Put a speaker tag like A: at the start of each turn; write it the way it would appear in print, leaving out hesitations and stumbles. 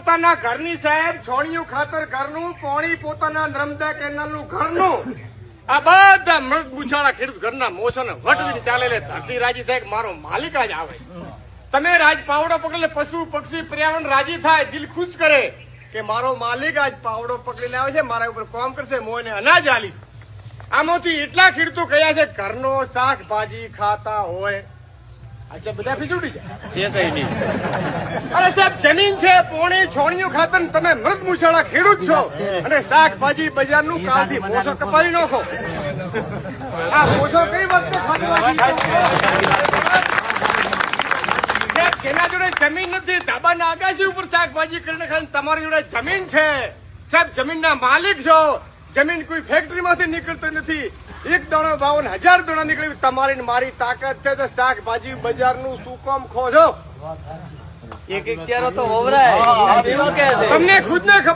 A: પોતાના ઘરની સાહેબ છોણિયું ખાતર ઘરનું, પોણી પોતાના નર્મદા કેનાલનું ઘરનું. આ બધા મૃત ગુછાળા ખેડૂત ઘરના મોસમ વટવીને ચાલે ધરતી રાજી થાય કે મારો માલિક જ આવે. તમે રાજ પાવડો પકડીને પશુ પક્ષી પર્યાવરણ રાજી થાય, દિલ ખુશ કરે કે મારો માલિક આજ પાવડો પકડીને આવે છે, મારા ઉપર કામ કરશે, હું એને અનાજ આલીશ. આમાંથી એટલા ખેડૂતો કયા છે ઘરનો શાકભાજી ખાતા હોય? અચ્છા, બધા ફીસુડી જાય
B: એ કઈ નહીં.
A: અરે સાહેબ, જમીન છે, પોણી છોણિયું ખાતર, તમે મૃત મૂછાળા ખેડૂત છો અને શાકભાજી બજારનું કાલથી મોસો કપાવી નાખો. આ મોસો કઈ વખતે જેના જોડે જમીન નથી, ધાબાના આકાશી ઉપર શાકભાજી કરીને ખાય, તમારી જોડે જમીન છે સાહેબ, જમીનના માલિક છો. જમીન કોઈ ફેક્ટરીમાંથી નીકળતી નથી, એક દાણો 52,000 દાણા નીકળી. તમારી મારી તાકાત છે તો શાકભાજી બજારનું શું કામ ખો છો?
B: એક ચારો તો હોવરાય.
A: તમને ખુદ ને ખબર